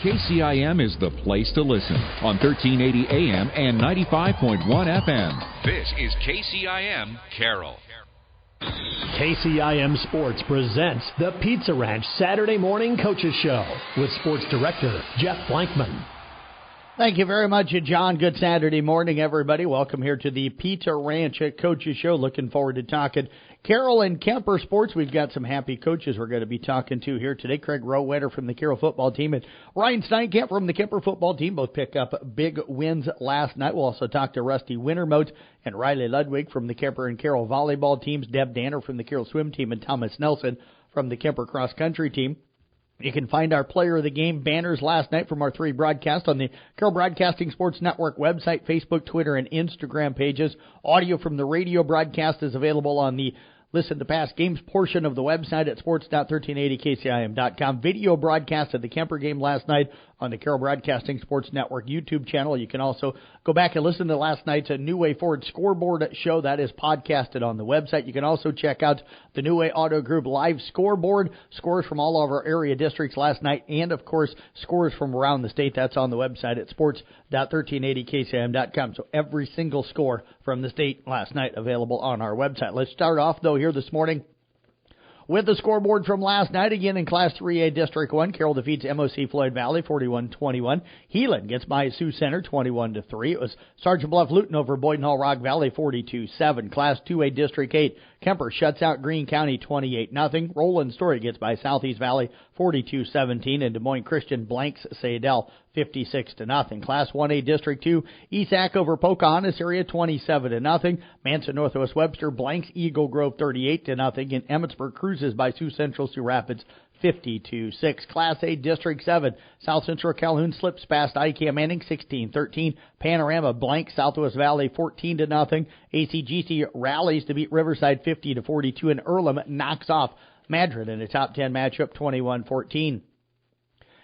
KCIM is the place to listen on 1380 AM and 95.1 FM. This is KCIM Carroll. KCIM Sports presents the Pizza Ranch Saturday Morning Coaches Show with Sports Director Jeff Blankman. Thank you very much, John. Good Saturday morning, everybody. Welcome here to the Pizza Ranch Coaches Show. Looking forward to talking Carroll and Kemper sports. We've got some happy coaches we're going to be talking to here today. Craig Rowetter from the Carroll football team and Ryan Steinkamp from the Kemper football team both pick up big wins last night. We'll also talk to Rusty Wintermote and Riley Ludwig from the Kemper and Carroll volleyball teams, Deb Danner from the Carroll swim team, and Thomas Nelson from the Kemper cross country team. You can find our player of the game banners last night from our three broadcasts on the Carroll Broadcasting Sports Network website, Facebook, Twitter, and Instagram pages. Audio from the radio broadcast is available on the Listen to Past Games portion of the website at sports.1380kcim.com. Video broadcast of the Kemper game last night on the Carroll Broadcasting Sports Network YouTube channel. You can also go back and listen to last night's New Way Ford scoreboard show. That is podcasted on the website. You can also check out the New Way Auto Group live scoreboard, scores from all of our area districts last night, and, of course, scores from around the state. That's on the website at sports.1380kcim.com. So every single score from the state last night available on our website. Let's start off, though, here this morning with the scoreboard from last night. Again, in Class 3A District 1, Carroll defeats MOC Floyd Valley 41-21. Heelan gets by Sioux Center 21-3. It was Sergeant Bluff Luton over Boyden Hall Rock Valley 42-7. Class 2A District 8, Kemper shuts out Greene County 28-0. Roland Story gets by Southeast Valley 42-17. And Des Moines Christian blanks Sadell 56-0. Class 1A District 2, Esac over Pocahontas area 27-0. Manson Northwest Webster blanks Eagle Grove 38-0. And Emmitsburg cruises by Sioux Central Sioux Rapids 50-6. Class A District 7, South Central Calhoun slips past ICAM Manning 16-13. Panorama blank Southwest Valley 14-0. ACGC rallies to beat Riverside 50-42. And Earlham knocks off Madrid in a top 10 matchup 21-14.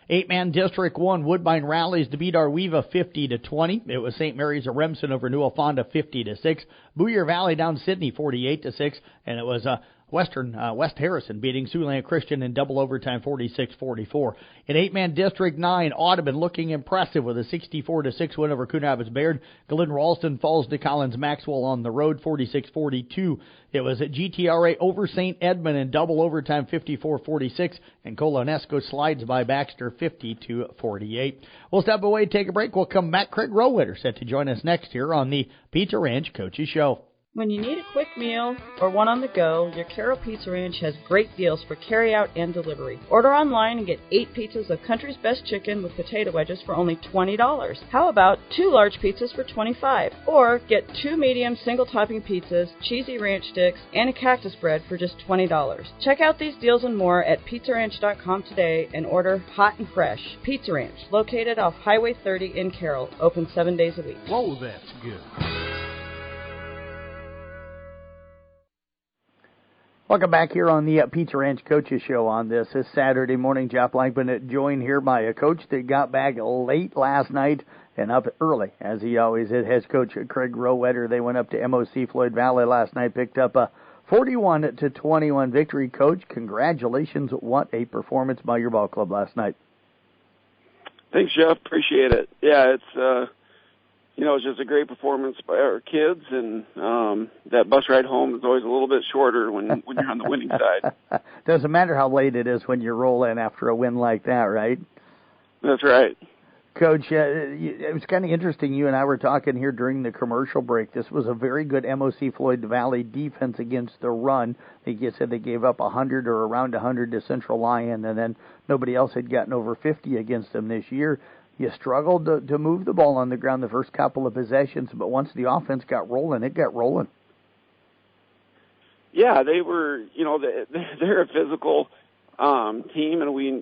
8-man District 1, Woodbine rallies to beat Arweva 50-20. It was St. Mary's of Remsen over New Alfonda 50-6. Boyer Valley down Sydney 48-6. And it was West Harrison beating Siouxland Christian in double overtime 46-44. In 8-man District 9, Audubon looking impressive with a 64-6 win over Coon Rapids Bayard. Glen Ralston falls to Collins Maxwell on the road 46-42. It was at GTRA over St. Edmund in double overtime 54-46. And Colonesco slides by Baxter 50-48. We'll step away, take a break. We'll come back. Craig Rowetter set to join us next here on the Pizza Ranch Coaches Show. When you need a quick meal or one on the go, your Carroll Pizza Ranch has great deals for carry-out and delivery. Order online and get 8 pizzas of Country's Best Chicken with potato wedges for only $20. How about 2 large pizzas for $25? Or get 2 medium single-topping pizzas, cheesy ranch sticks, and a cactus bread for just $20. Check out these deals and more at pizzaranch.com today and order hot and fresh. Pizza Ranch, located off Highway 30 in Carroll, open 7 days a week. Whoa, that's good. Welcome back here on the Pizza Ranch Coaches Show on this Saturday morning. Jeff Blankman joined here by a coach that got back late last night and up early, as he always is. Head coach Craig Rowetter. They went up to MOC Floyd Valley last night, picked up a 41-21 victory. Coach, congratulations. What a performance by your ball club last night. Thanks, Jeff. Appreciate it. Yeah, it's it's just a great performance by our kids, and that bus ride home is always a little bit shorter when you're on the winning side. Doesn't matter how late it is when you roll in after a win like that, right? That's right. Coach, it was kind of interesting. You and I were talking here during the commercial break. This was a very good MOC Floyd Valley defense against the run. I think you said they gave up 100 or around 100 to Central Lyon, and then nobody else had gotten over 50 against them this year. You struggled to move the ball on the ground the first couple of possessions, but once the offense got rolling, it got rolling. Yeah, they were, they're a physical team, and we,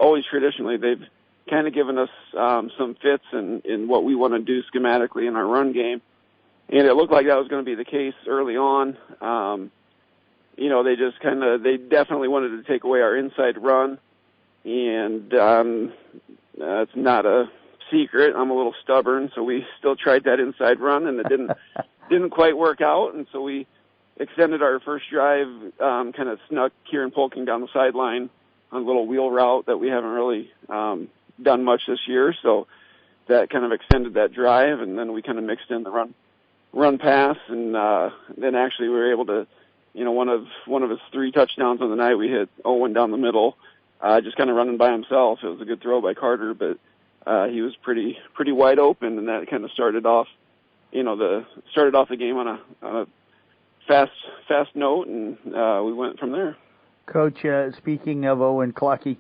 always traditionally they've kind of given us some fits in what we want to do schematically in our run game. And it looked like that was going to be the case early on. They definitely wanted to take away our inside run. And it's not a secret. I'm a little stubborn, so we still tried that inside run, and it didn't quite work out. And so we extended our first drive, kind of snuck Kieran Polking down the sideline on a little wheel route that we haven't really done much this year, so that kind of extended that drive, and then we kind of mixed in the run pass, and then actually we were able to, one of his 3 touchdowns on the night, we hit Owen down the middle, just kind of running by himself. It was a good throw by Carter, but he was pretty wide open, and that kind of started off the game on a fast note, and we went from there. Coach, speaking of Owen Clucky,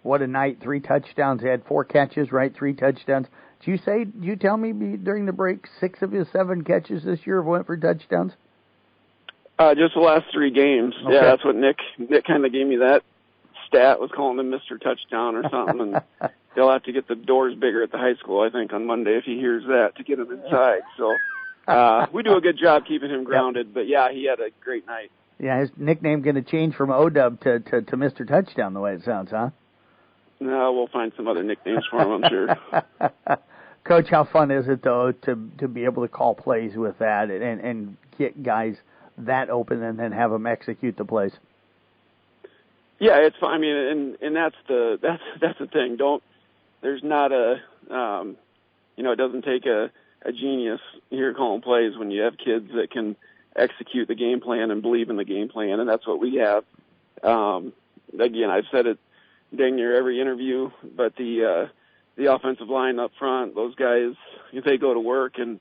what a night! 3 touchdowns. He had 4 catches, right? 3 touchdowns. Did you tell me during the break 6 of his 7 catches this year went for touchdowns? Just the last 3 games. Okay. Yeah, that's what Nick kind of gave me that stat, was calling him Mr. Touchdown or something, and they'll have to get the doors bigger at the high school, I think, on Monday if he hears that, to get him inside. So we do a good job keeping him grounded, yep. But yeah, he had a great night. Yeah, his nickname going to change from O-Dub to Mr. Touchdown, the way it sounds, huh? No, we'll find some other nicknames for him, I'm sure. Coach, how fun is it, though, to be able to call plays with that and get guys that open and then have them execute the plays? Yeah, it's fun. I mean, and that's the thing. There's not it doesn't take a genius here calling plays when you have kids that can execute the game plan and believe in the game plan, and that's what we have. Again, I've said it dang near every interview, but the offensive line up front, those guys, they go to work, and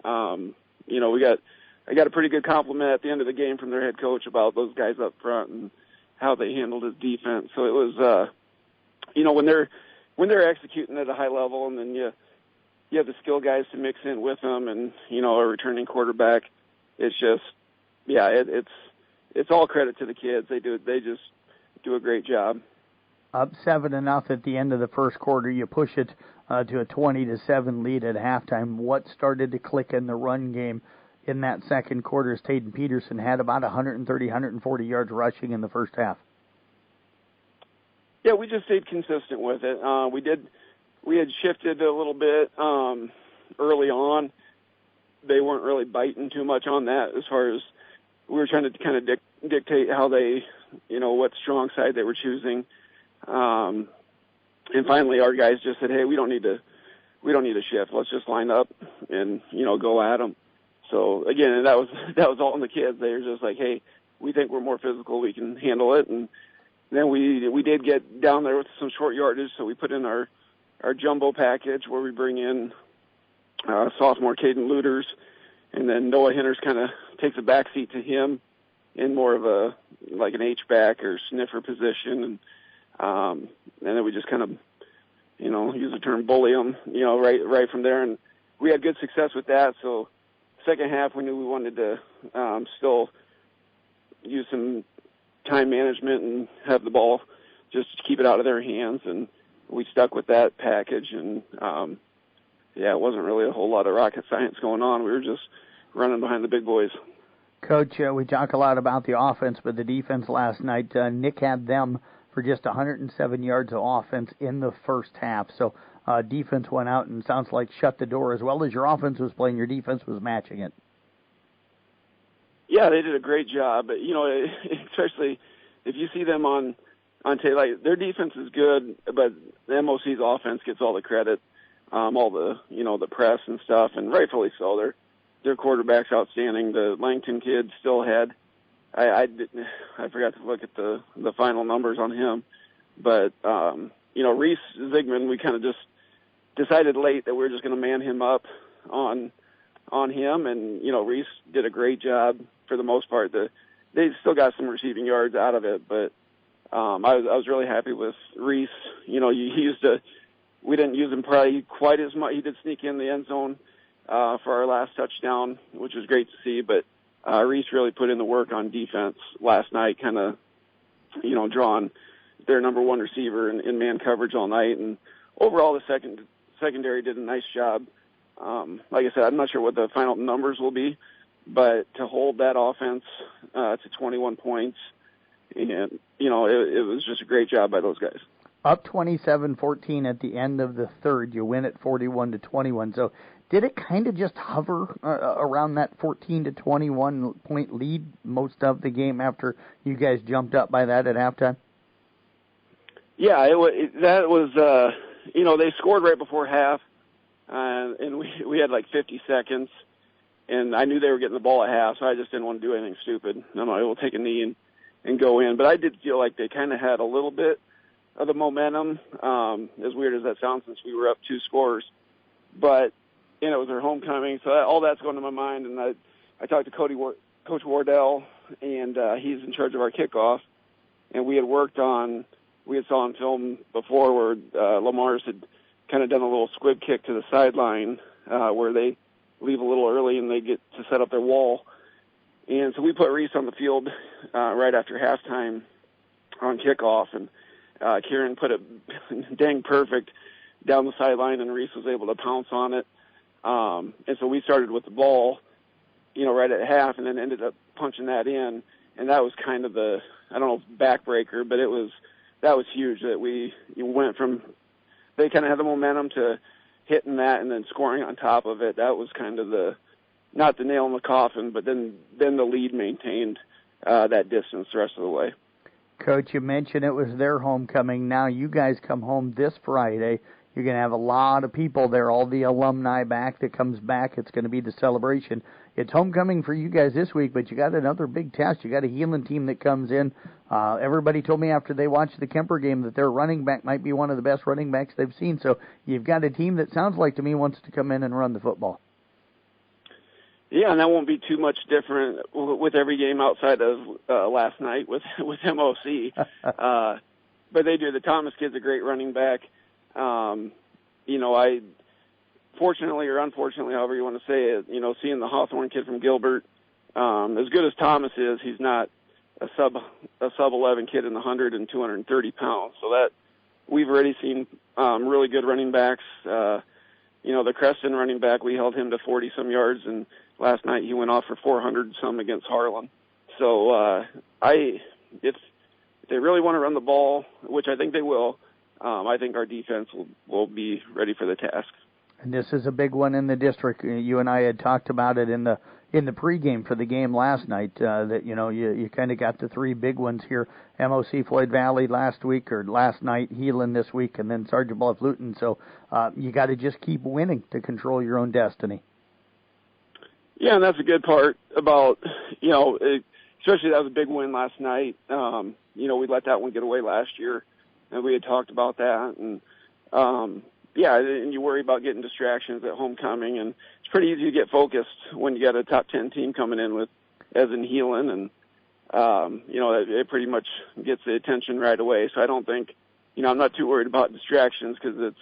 I got a pretty good compliment at the end of the game from their head coach about those guys up front and how they handled his defense. So it was, when they're executing at a high level, and then you have the skill guys to mix in with them, and a returning quarterback. It's just, yeah, it's all credit to the kids. They just do a great job. Up 7-0 at the end of the first quarter, you push it to a 20-7 lead at halftime. What started to click in the run game in that second quarter as Taden Peterson had about 130, 140 yards rushing in the first half? Yeah, we just stayed consistent with it. We had shifted a little bit early on. They weren't really biting too much on that, as far as we were trying to kind of dictate how they, what strong side they were choosing. And finally our guys just said, hey, we don't need to shift. Let's just line up and, go at them. So again, that was all in the kids. They were just like, hey, we think we're more physical. We can handle it. And then we did get down there with some short yardage. So we put in our jumbo package where we bring in sophomore Caden Luters, and then Noah Henners kind of takes a backseat to him in more of an H-back or sniffer position. And then we just kind of, use the term bully them, right from there. And we had good success with that. So second half, we knew we wanted to still use some time management and have the ball just keep it out of their hands. And we stuck with that package. And, it wasn't really a whole lot of rocket science going on. We were just running behind the big boys. Coach, we talk a lot about the offense, but the defense last night, Nick had them for just 107 yards of offense in the first half. So defense went out and sounds like shut the door. As well as your offense was playing, your defense was matching it. Yeah, they did a great job. But, especially if you see them on tape, like, their defense is good, but the MOC's offense gets all the credit, all the, the press and stuff, and rightfully so. Their quarterback's outstanding. The Langton kid still had, I forgot to look at the final numbers on him, but Reese Zigman, we kind of just decided late that we were just going to man him up on him, and Reese did a great job for the most part. They still got some receiving yards out of it, but I was really happy with Reese. We didn't use him probably quite as much. He did sneak in the end zone for our last touchdown, which was great to see, but Reese really put in the work on defense last night, kind of, drawing their number one receiver in man coverage all night. And overall, the secondary did a nice job. Like I said, I'm not sure what the final numbers will be, but to hold that offense to 21 points, and, it was just a great job by those guys. Up 27-14 at the end of the third. You win at 41-21. So did it kind of just hover around that 14-21 point lead most of the game after you guys jumped up by that at halftime? Yeah, that was they scored right before half, and we had like 50 seconds, and I knew they were getting the ball at half, so I just didn't want to do anything stupid. I'm like, we'll take a knee and go in. But I did feel like they kind of had a little bit of the momentum, as weird as that sounds, since we were up 2 scores. But, it was their homecoming, so all that's going to my mind. And I talked to Coach Wardell, and he's in charge of our kickoff. And we had saw on film before where Lamar's had kind of done a little squib kick to the sideline where they leave a little early and they get to set up their wall. And so we put Reese on the field right after halftime on kickoff, and Kieran put it dang perfect down the sideline, and Reese was able to pounce on it. And so we started with the ball, right at half, and then ended up punching that in. And that was kind of the, I don't know, backbreaker, but that was huge that we went from, they kind of had the momentum to hitting that and then scoring on top of it. That was kind of not the nail in the coffin, but then the lead maintained that distance the rest of the way. Coach, you mentioned it was their homecoming. Now you guys come home this Friday. You're going to have a lot of people there, all the alumni back that comes back. It's going to be the celebration. It's homecoming for you guys this week, but you got another big test. You got a Heelan team that comes in. Everybody told me after they watched the Kemper game that their running back might be one of the best running backs they've seen. So you've got a team that sounds like to me wants to come in and run the football. Yeah, and that won't be too much different with every game outside of last night with MOC. But they do. The Thomas kid's a great running back. I fortunately or unfortunately, however you want to say it, seeing the Hawthorne kid from Gilbert, as good as Thomas is, he's not a sub 11 kid in the 100 and 230 pounds. So that we've already seen really good running backs. The Creston running back, we held him to 40 some yards, and last night he went off for 400 some against Harlan. So if they really want to run the ball, which I think they will, I think our defense will be ready for the task. And this is a big one in the district. You and I had talked about it in the pregame for the game last night. That you kind of got the 3 big ones here: MOC Floyd Valley last night, Heelan this week, and then Sergeant Bluff Luton. So you got to just keep winning to control your own destiny. Yeah, and that's a good part about especially that was a big win last night. We let that one get away last year. And we had talked about that, and and you worry about getting distractions at homecoming, and it's pretty easy to get focused when you got a top 10 team coming in as in Heelan, and it pretty much gets the attention right away. So I don't think, I'm not too worried about distractions, because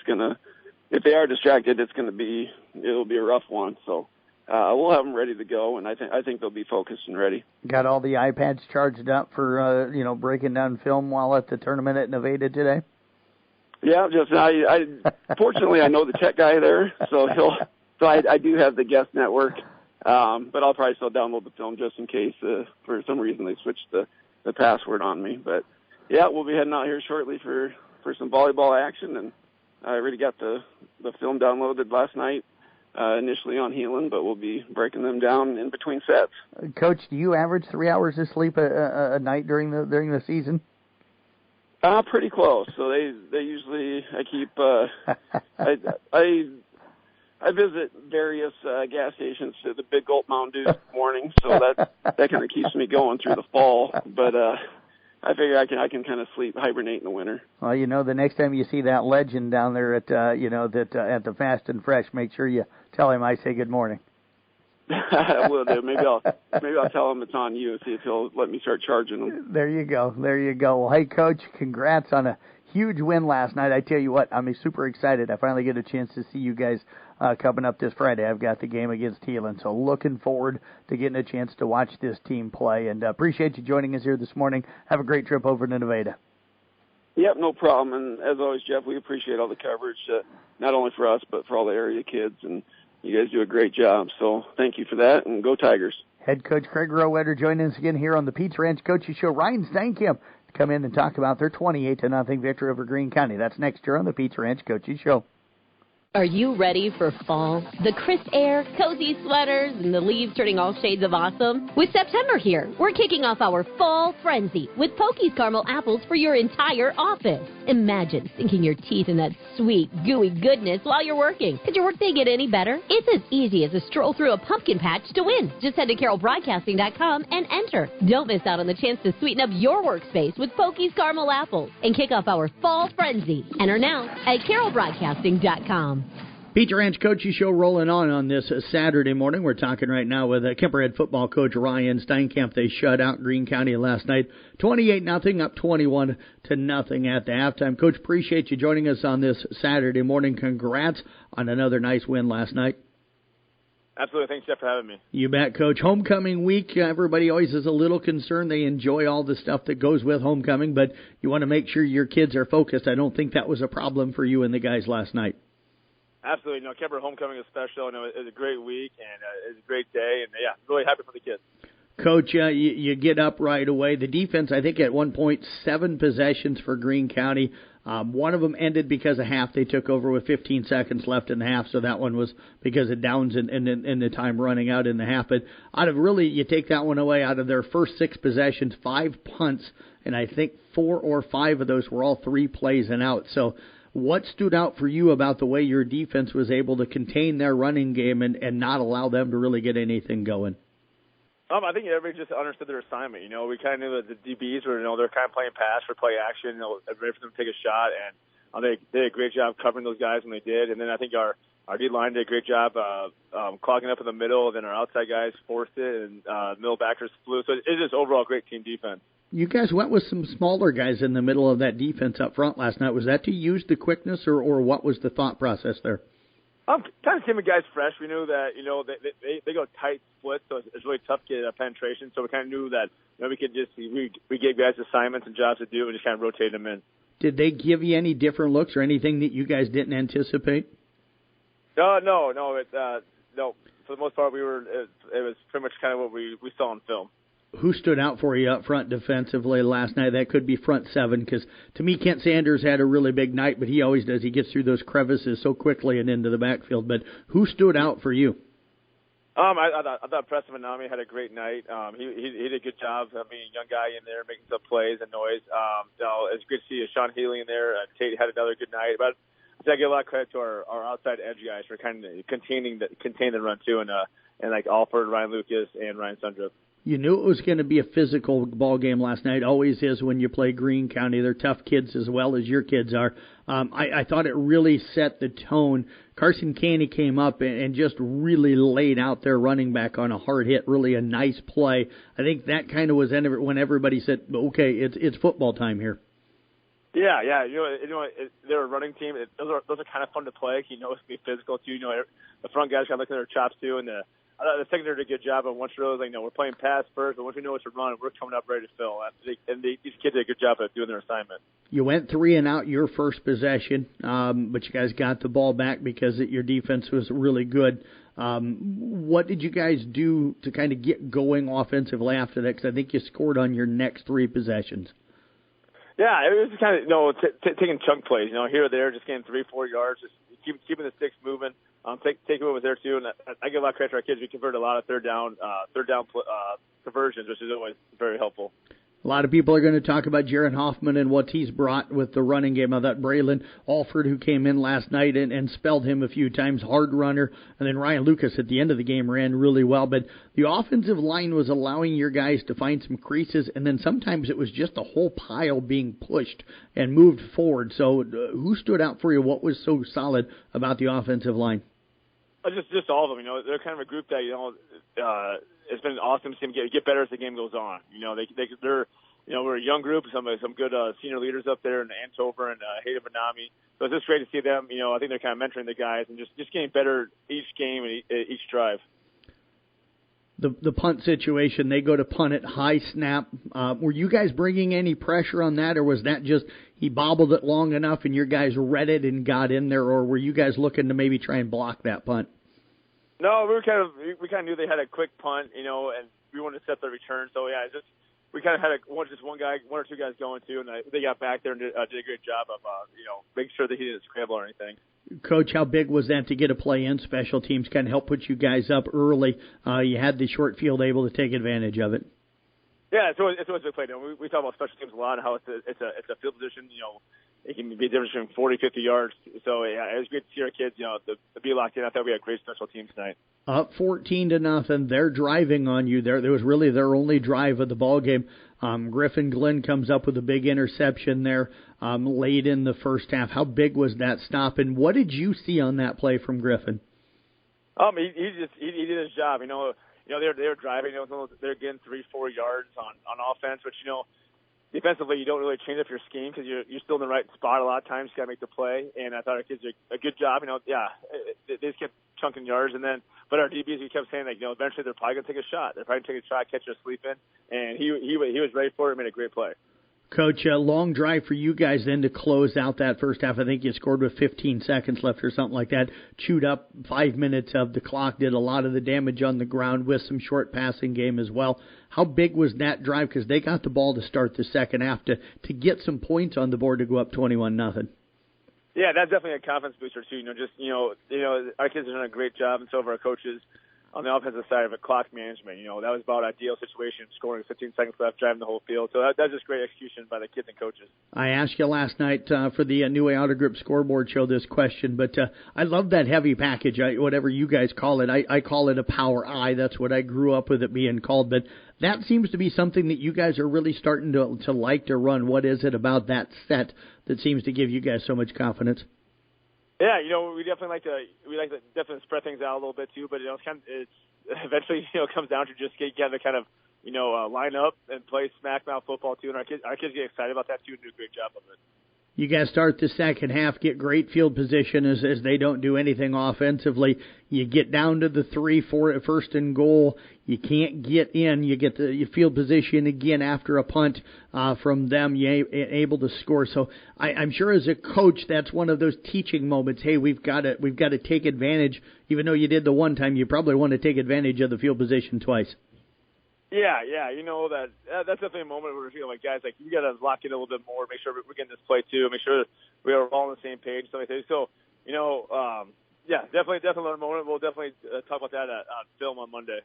if they are distracted, it'll be a rough one. So we'll have them ready to go, and I think they'll be focused and ready. Got all the iPads charged up for breaking down film while at the tournament at Nevada today? Yeah, fortunately I know the tech guy there, so I do have the guest network, but I'll probably still download the film just in case for some reason they switched the password on me. But yeah, we'll be heading out here shortly for some volleyball action, and I already got the film downloaded last night. Initially on Heelan, but we'll be breaking them down in between sets. Coach, do you average 3 hours of sleep a night during the season? Pretty close. So they usually, I keep I visit various gas stations to the Big Gulp Mountain Dew in the morning, so that kind of keeps me going through the fall. But I figure I can kind of hibernate in the winter. Well, the next time you see that legend down there at at the Fast and Fresh, make sure you tell him I say good morning. I will do. Maybe I'll tell him it's on you and see if he'll let me start charging him. There you go. Well, hey, Coach, congrats on a huge win last night. I tell you what, I'm super excited. I finally get a chance to see you guys coming up this Friday. I've got the game against Heelan, so looking forward to getting a chance to watch this team play. And appreciate you joining us here this morning. Have a great trip over to Nevada. Yep, no problem. And as always, Jeff, we appreciate all the coverage, not only for us, but for all the area kids. And you guys do a great job. So thank you for that, and go Tigers. Head coach Craig Rowetter joining us again here on the Pizza Ranch Coaches Show. Ryan Steinkamp to come in and talk about their 28-0 victory over Greene County. That's next year on the Pizza Ranch Coaches Show. Are you ready for fall? The crisp air, cozy sweaters, and the leaves turning all shades of awesome? With September here, we're kicking off our fall frenzy with Pokey's caramel apples for your entire office. Imagine sinking your teeth in that sweet, gooey goodness while you're working. Could your workday get any better? It's as easy as a stroll through a pumpkin patch to win. Just head to carrollbroadcasting.com and enter. Don't miss out on the chance to sweeten up your workspace with Pokey's caramel apples and kick off our fall frenzy. Enter now at carrollbroadcasting.com. Pizza Ranch Coachy Show rolling on this Saturday morning. We're talking right now with Kemper football coach Ryan Steinkamp. They shut out Greene County last night, 28-0, up 21-0 at the halftime. Coach, appreciate you joining us on this Saturday morning. Congrats on another nice win last night. Absolutely. Thanks, Jeff, for having me. You bet, Coach. Homecoming week, everybody always is a little concerned. They enjoy all the stuff that goes with homecoming, but you want to make sure your kids are focused. I don't think that was a problem for you and the guys last night. Absolutely. Kemper homecoming is special. It was a great week, and it was a great day, and, really happy for the kids. Coach, you get up right away. The defense, I think, at one point, 7 possessions for Greene County. One of them ended because of half. They took over with 15 seconds left in the half, so that one was because of downs and the time running out in the half. But you take that one away, out of their first 6 possessions, 5 punts, and I think 4 or 5 of those were all 3 plays and out. So what stood out for you about the way your defense was able to contain their running game and not allow them to really get anything going? I think everybody just understood their assignment. We kind of knew that the DBs were, they're kind of playing pass for play action, ready for them to take a shot, and they did a great job covering those guys when they did. And then I think our D-line did a great job clogging up in the middle, and then our outside guys forced it, and middle backers flew. So it's just overall great team defense. You guys went with some smaller guys in the middle of that defense up front last night. Was that to use the quickness, or what was the thought process there? Kind of keeping guys fresh. We knew that, they go tight splits, so it's really tough to get penetration. So we kind of knew that, we could just, we gave guys assignments and jobs to do and just kind of rotate them in. Did they give you any different looks or anything that you guys didn't anticipate? No. For the most part, it was pretty much kind of what we saw in film. Who stood out for you up front defensively last night? That could be front 7, because to me, Kent Sanders had a really big night, but he always does. He gets through those crevices so quickly and into the backfield. But who stood out for you? I thought Preston Manami had a great night. He did a good job. Young guy in there making some plays and noise. It's good to see Sean Healy in there. Tate had another good night. But I give a lot of credit to our outside edge guys for kind of containing the run too, and like Alford, Ryan Lucas, and Ryan Sundrup. You knew it was going to be a physical ball game last night. Always is when you play Greene County. They're tough kids as well as your kids are. I thought it really set the tone. Carson Caney came up and just really laid out their running back on a hard hit, really a nice play. I think that kind of was when everybody said, okay, it's football time here. Yeah. They're a running team. Those are kind of fun to play. It's going to be physical too. The front guys got to look at their chops too, and the secondary did a good job. And once you realize, we're playing pass first, but once we know what to run, we're coming up ready to fill. These kids did a good job of doing their assignment. You went 3 and out your first possession, but you guys got the ball back because your defense was really good. What did you guys do to kind of get going offensively after that? Because I think you scored on your next 3 possessions. Yeah, it was kind of taking chunk plays. Here or there, just getting 3-4 yards, just keeping the sticks moving. Taking what was there too, and I give a lot of credit to our kids. We converted a lot of third down conversions, which is always very helpful. A lot of people are going to talk about Jaron Hoffman and what he's brought with the running game. I thought Braylon Alford, who came in last night and spelled him a few times, hard runner, and then Ryan Lucas at the end of the game ran really well. But the offensive line was allowing your guys to find some creases, and then sometimes it was just a whole pile being pushed and moved forward. So who stood out for you? What was so solid about the offensive line? Just all of them. They're kind of a group that it's been awesome to see them get better as the game goes on. They're we're a young group, some good senior leaders up there, and Antover and Hayden Manami. So it's just great to see them. I think they're kind of mentoring the guys and just getting better each game and each drive. The punt situation, they go to punt it, high snap. Were you guys bringing any pressure on that, or was that just he bobbled it long enough and your guys read it and got in there, or were you guys looking to maybe try and block that punt? No, we kind of knew they had a quick punt, and we wanted to set the return. So yeah, we kind of had one or two guys going too, and they got back there and did a great job of making sure that he didn't scramble or anything. Coach, how big was that to get a play in special teams, kind of help put you guys up early? You had the short field able to take advantage of it. Yeah, it's always a good play. We talk about special teams a lot and how it's a field position. It can be a difference between 40, 50 yards. So yeah, it was great to see our kids, to be locked in. I thought we had great special teams tonight. Up 14-0, they're driving on you. There was really their only drive of the ball game. Griffin Glenn comes up with a big interception there late in the first half. How big was that stop, and what did you see on that play from Griffin? He did his job. They were driving. They're getting 3-4 yards on offense, which defensively you don't really change up your scheme because you're still in the right spot a lot of times. You got to make the play, and I thought our kids did a good job. They just kept chunking yards, but our DBs, we kept saying eventually they're probably gonna take a shot. They're probably gonna take a shot, catch us sleeping, and he was ready for it. Made a great play. Coach, a long drive for you guys then to close out that first half. I think you scored with 15 seconds left or something like that. Chewed up 5 minutes of the clock, did a lot of the damage on the ground with some short passing game as well. How big was that drive? Because they got the ball to start the second half to get some points on the board to go up 21-0. Yeah, that's definitely a confidence booster too. Our kids are doing a great job, and so have our coaches on the offensive side of it, clock management. That was about ideal situation, scoring 15 seconds left, driving the whole field. So that's just great execution by the kids and coaches. I asked you last night for the New Way Auto Group scoreboard show this question, but I love that heavy package, whatever you guys call it. I call it a Power I. That's what I grew up with it being called. But that seems to be something that you guys are really starting to like to run. What is it about that set that seems to give you guys so much confidence? Yeah, we definitely like to definitely spread things out a little bit too, but it's eventually comes down to just get together, kind of line up and play smack mouth football too, and our kids get excited about that too and do a great job of it. You guys start the second half, get great field position as they don't do anything offensively. You get down to the 3-4 at first and goal. You can't get in. You get the field position again after a punt from them. You're able to score. So I'm sure as a coach, that's one of those teaching moments. Hey, we've got to take advantage. Even though you did the one time, you probably want to take advantage of the field position twice. Yeah, that's definitely a moment where we're feeling like, guys, we got to lock in a little bit more, make sure we're getting this play too, make sure we are all on the same page. So, definitely a moment. We'll definitely talk about that on film on Monday.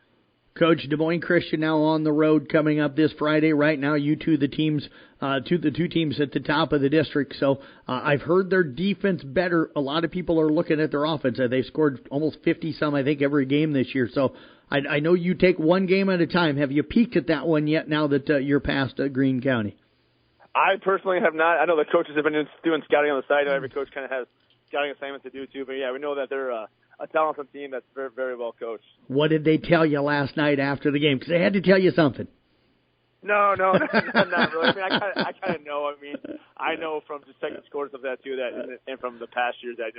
Coach, Des Moines Christian now on the road coming up this Friday. Right now, you two the two teams at the top of the district. So I've heard their defense better. A lot of people are looking at their offense. They've scored almost 50-some, I think, every game this year. So I know you take one game at a time. Have you peeked at that one yet now that you're past Greene County? I personally have not. I know the coaches have been doing scouting on the side. Every coach kind of has scouting assignments to do too. But, yeah, we know that they're a talented team that's very, very well coached. What did they tell you last night after the game? Because they had to tell you something. No, not really. I kind of know. I know from just checking scores of that too, and from the past years that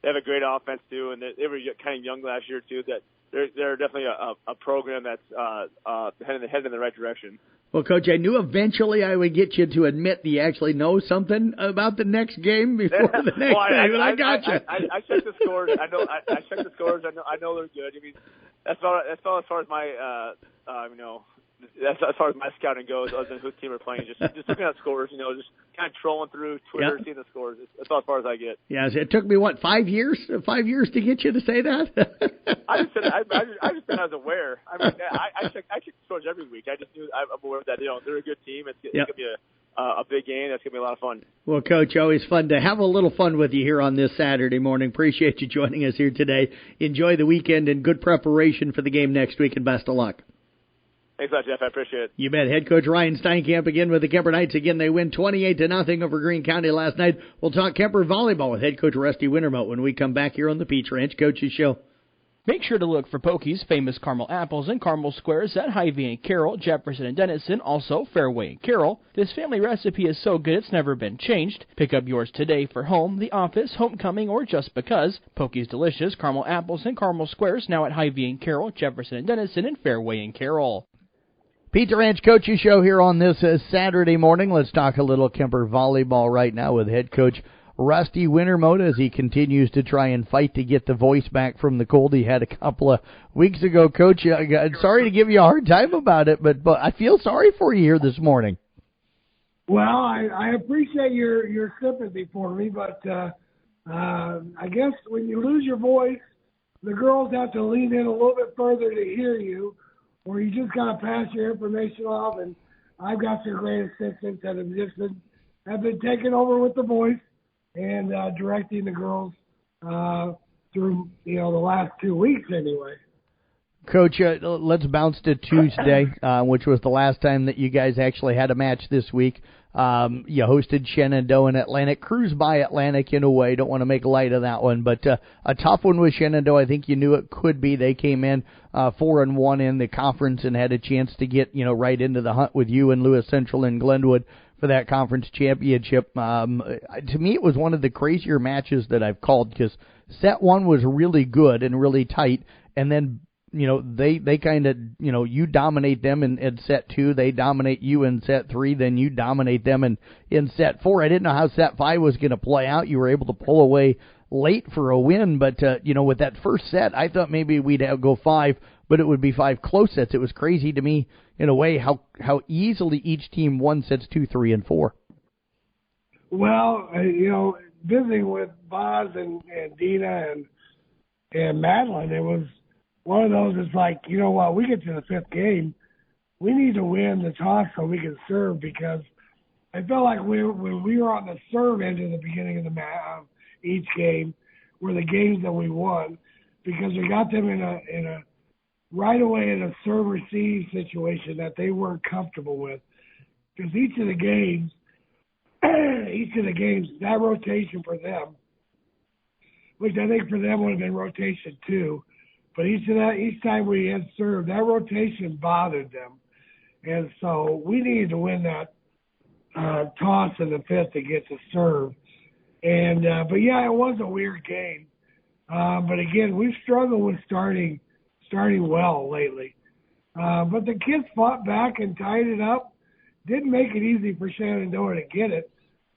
they have a great offense too, and they were kind of young last year too. That they're definitely a program that's heading in the right direction. Well, Coach, I knew eventually I would get you to admit that you actually know something about the next game before the next game, but I got you. I checked the scores. I checked the scores. I know they're good. That's about as far as my that's as far as my scouting goes, other than whose team we're playing. Just looking at scores, just kind of trolling through Twitter, seeing the scores. That's about as far as I get. Yeah, it took me 5 years? 5 years to get you to say that? I just said I was aware. I check scores every week. I just knew I'm aware that they're a good team. It's gonna be a big game. It's gonna be a lot of fun. Well, Coach, always fun to have a little fun with you here on this Saturday morning. Appreciate you joining us here today. Enjoy the weekend and good preparation for the game next week, and best of luck. Thanks a lot, Jeff. I appreciate it. You bet. Head coach Ryan Steinkamp again with the Kemper Knights. Again, they win 28-0 over Greene County last night. We'll talk Kemper volleyball with head coach Rusty Wintermote when we come back here on the Peach Ranch Coaches Show. Make sure to look for Pokey's famous caramel apples and caramel squares at Hy-Vee and Carroll, Jefferson and Denison, also Fairway and Carroll. This family recipe is so good it's never been changed. Pick up yours today for home, the office, homecoming, or just because. Pokey's delicious caramel apples and caramel squares now at Hy-Vee and Carroll, Jefferson and Denison, and Fairway and Carroll. Pizza Ranch Coaches Show here on this Saturday morning. Let's talk a little Kemper volleyball right now with head coach Rusty Wintermote as he continues to try and fight to get the voice back from the cold he had a couple of weeks ago. Coach, sorry to give you a hard time about it, but I feel sorry for you here this morning. Well, I appreciate your sympathy for me, but I guess when you lose your voice, the girls have to lean in a little bit further to hear you, or you just got to pass your information off. And I've got some great assistants that have been taking over with the voice and directing the girls through, the last 2 weeks anyway. Coach, let's bounce to Tuesday, which was the last time that you guys actually had a match this week. You hosted Shenandoah and Atlantic. Cruised by Atlantic in a way. Don't want to make light of that one, but a tough one with Shenandoah. I think you knew it could be. They came in 4-1 in the conference and had a chance to get right into the hunt with you and Lewis Central and Glenwood for that conference championship. To me, it was one of the crazier matches that I've called because set one was really good and really tight, and then they kind of, you dominate them in set two, they dominate you in set three, then you dominate them in set four. I didn't know how set five was going to play out. You were able to pull away late for a win, but, with that first set, I thought maybe we'd go five, but it would be five close sets. It was crazy to me, in a way, how easily each team won sets 2, 3, and 4. Well, visiting with Boz and Dina and Madeline, it was one of those. It's like, you know what, we get to the fifth game, we need to win the toss so we can serve, because I felt like when we were on the serve end in the beginning of each game were the games that we won, because we got them in a right away in a serve receive situation that they weren't comfortable with, because each of the games, that rotation for them, which I think for them would have been rotation 2. But each time we had served, that rotation bothered them. And so we needed to win that toss in the fifth to get to serve. And but yeah, it was a weird game. But again, we've struggled with starting well lately. But the kids fought back and tied it up. Didn't make it easy for Shenandoah to get it.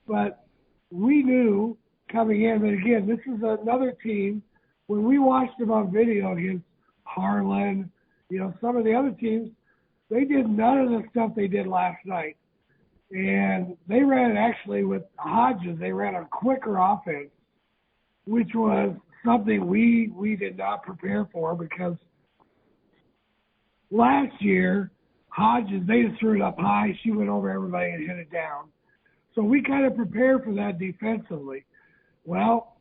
But we knew coming in, but again, this is another team. When we watched them on video against Harlan, some of the other teams, they did none of the stuff they did last night. And they ran, actually, with Hodges, they ran a quicker offense, which was something we did not prepare for, because last year, Hodges, they just threw it up high. She went over everybody and hit it down. So we kind of prepared for that defensively. Well,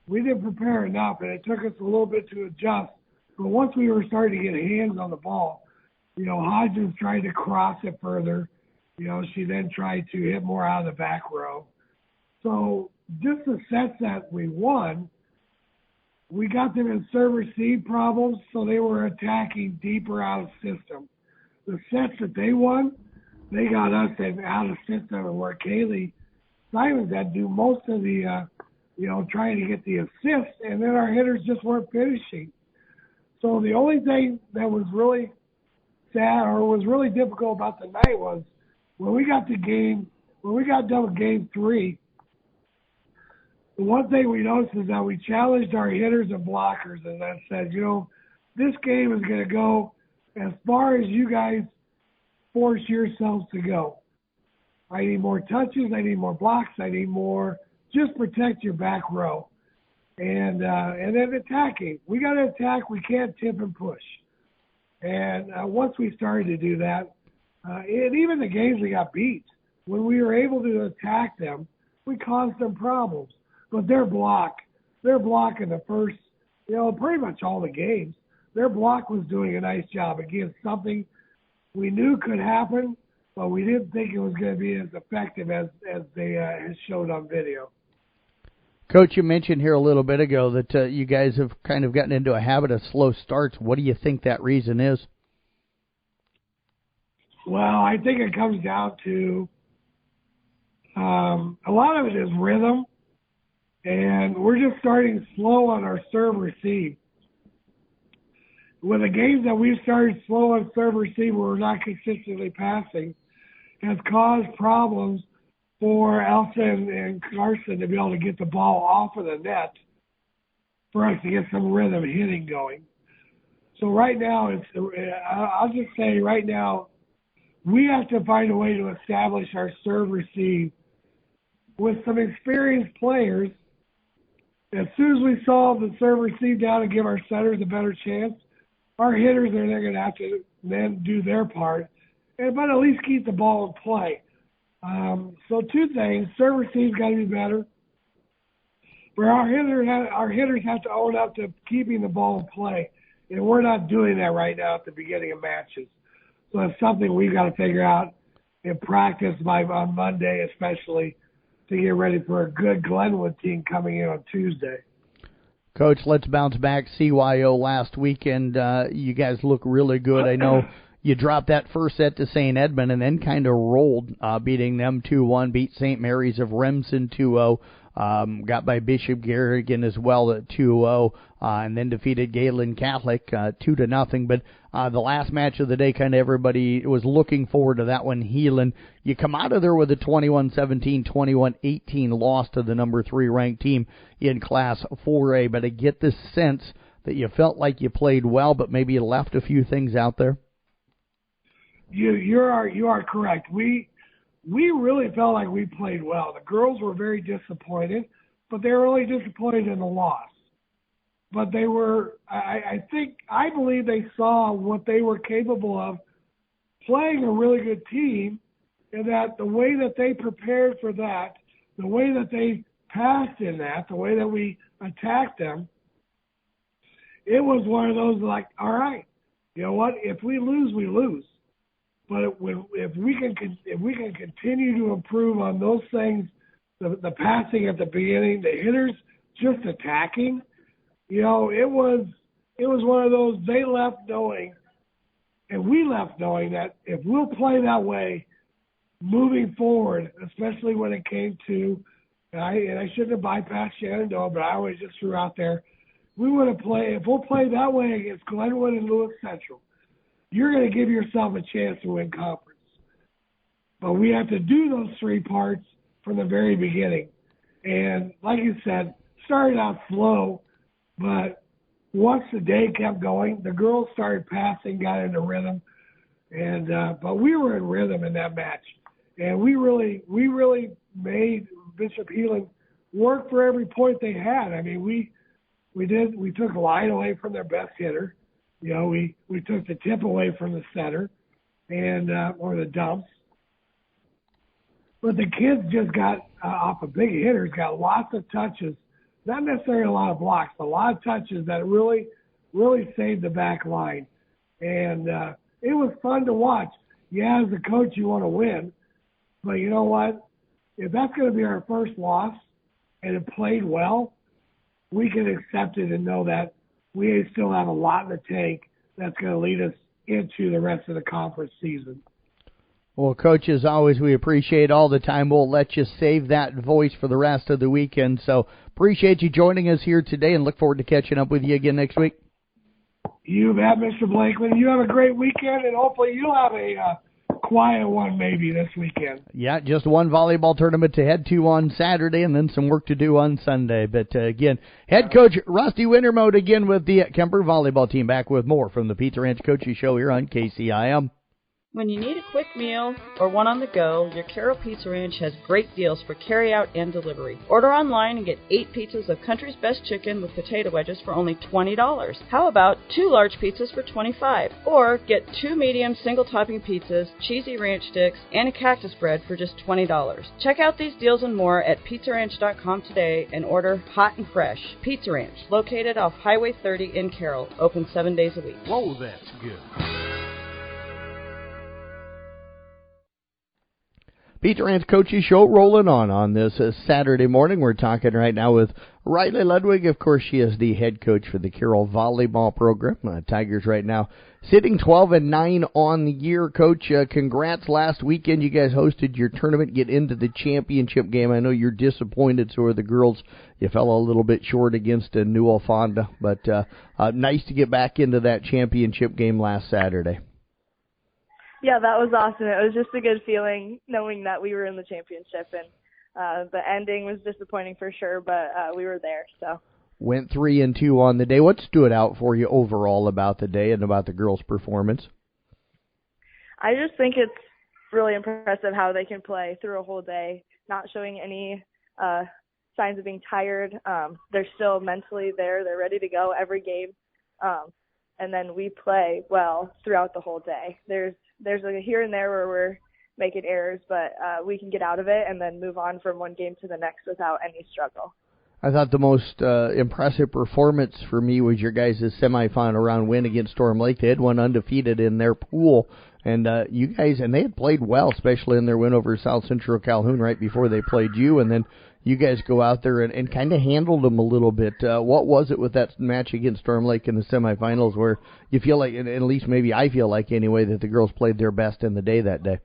we didn't prepare enough, and it took us a little bit to adjust. But once we were starting to get hands on the ball, Hodges tried to cross it further. She then tried to hit more out of the back row. So just the sets that we won, we got them in serve receive problems, so they were attacking deeper out of system. The sets that they won, they got us out of system, and where Kaylee Simons had to do most of the trying to get the assist, and then our hitters just weren't finishing. So the only thing that was really sad or was really difficult about the night was when we got done with game 3, the one thing we noticed is that we challenged our hitters and blockers, and that said, this game is going to go as far as you guys force yourselves to go. I need more touches, I need more blocks, I need more. Just protect your back row, and then attacking. We got to attack. We can't tip and push. And once we started to do that, and even the games we got beat, when we were able to attack them, we caused them problems. But their block in the first, pretty much all the games, their block was doing a nice job. Again, something we knew could happen, but we didn't think it was going to be as effective as they showed on video. Coach, you mentioned here a little bit ago that you guys have kind of gotten into a habit of slow starts. What do you think that reason is? Well, I think it comes down to a lot of it is rhythm, and we're just starting slow on our serve receive. With the games that we've started slow on serve receive where we're not consistently passing, has caused problems for Elsa and Carson to be able to get the ball off of the net for us to get some rhythm hitting going. So right now, I'll just say right now, we have to find a way to establish our serve receive with some experienced players as soon as we saw the serve receive down and give our setters a better chance, our hitters are they're going to have to then do their part, but at least keep the ball in play. So two things: serve receive's got to be better, but our hitters have to own up to keeping the ball in play, and we're not doing that right now at the beginning of matches. So it's something we've got to figure out in practice on Monday, especially to get ready for a good Glenwood team coming in on Tuesday. Coach, let's bounce back. CYO last weekend, you guys look really good. I know you dropped that first set to St. Edmund and then kind of rolled, beating them 2-1, beat St. Mary's of Remsen 2-0. Got by Bishop Garrigan as well at 2-0, and then defeated Galen Catholic 2-0. But the last match of the day, kind of everybody was looking forward to that one. Heelan, you come out of there with a 21-17, 21-18 loss to the number 3 ranked team in Class 4A. But I get this sense that you felt like you played well, but maybe you left a few things out there. You are correct. We really felt like we played well. The girls were very disappointed, but they were only disappointed in the loss. But they were, I believe they saw what they were capable of playing a really good team, and that the way that they prepared for that, the way that they passed in that, the way that we attacked them, it was one of those like, all right, you know what? If we lose, we lose. But if we can continue to improve on those things, the passing at the beginning, the hitters just attacking, you know, it was one of those. They left knowing, and we left knowing that if we'll play that way, moving forward, especially when it came to, and I shouldn't have bypassed Shenandoah, but I always just threw out there, we want to play. If we'll play that way against Glenwood and Lewis Central, you're going to give yourself a chance to win conference. But we have to do those 3 parts from the very beginning. And like you said, started out slow, but once the day kept going, the girls started passing, got into rhythm, and but we were in rhythm in that match. And we really made Bishop Heelan work for every point they had. I mean, we took a line away from their best hitter. You know, we took the tip away from the center and or the dumps. But the kids just got off of big hitters, got lots of touches, not necessarily a lot of blocks, but a lot of touches that really saved the back line. And it was fun to watch. Yeah, as a coach, you want to win. But you know what? If that's going to be our first loss and it played well, we can accept it and know that we still have a lot in the tank that's going to lead us into the rest of the conference season. Well, Coach, as always, we appreciate all the time. We'll let you save that voice for the rest of the weekend. So appreciate you joining us here today and look forward to catching up with you again next week. You bet, Mr. Blakeman. You have a great weekend, and hopefully you'll have a quiet one maybe this weekend. Yeah, just one volleyball tournament to head to on Saturday and then some work to do on Sunday. But again, head coach Rusty Wintermode again with the Kemper volleyball team, back with more from the Pizza Ranch Coaches Show here on KCIM. When you need a quick meal or one on the go, your Carroll Pizza Ranch has great deals for carry-out and delivery. Order online and get 8 pizzas of Country's Best Chicken with potato wedges for only $20. How about 2 large pizzas for $25? Or get 2 medium single-topping pizzas, cheesy ranch sticks, and a cactus bread for just $20. Check out these deals and more at PizzaRanch.com today and order hot and fresh. Pizza Ranch, located off Highway 30 in Carroll, open 7 days a week. Whoa, that's good. Pizza Ranch Coaches Show rolling on this Saturday morning. We're talking right now with Riley Ludwig. Of course, she is the head coach for the Carroll volleyball program. Tigers right now sitting 12-9 on the year. Coach, congrats. Last weekend you guys hosted your tournament, get into the championship game. I know you're disappointed, so are the girls. You fell a little bit short against New Alfonda, but nice to get back into that championship game last Saturday. Yeah, that was awesome. It was just a good feeling knowing that we were in the championship, and the ending was disappointing for sure, but we were there. So went 3-2 on the day. What stood out for you overall about the day and about the girls' performance? I just think it's really impressive how they can play through a whole day, not showing any signs of being tired. They're still mentally there. They're ready to go every game. And then we play well throughout the whole day. There's like a here and there where we're making errors, but we can get out of it and then move on from one game to the next without any struggle. I thought the most impressive performance for me was your guys' semifinal round win against Storm Lake. They had one undefeated in their pool, and you guys, and they had played well, especially in their win over South Central Calhoun right before they played you, and then you guys go out there and kind of handled them a little bit. What was it with that match against Storm Lake in the semifinals where you feel like, and at least maybe I feel like anyway, that the girls played their best in the day that day?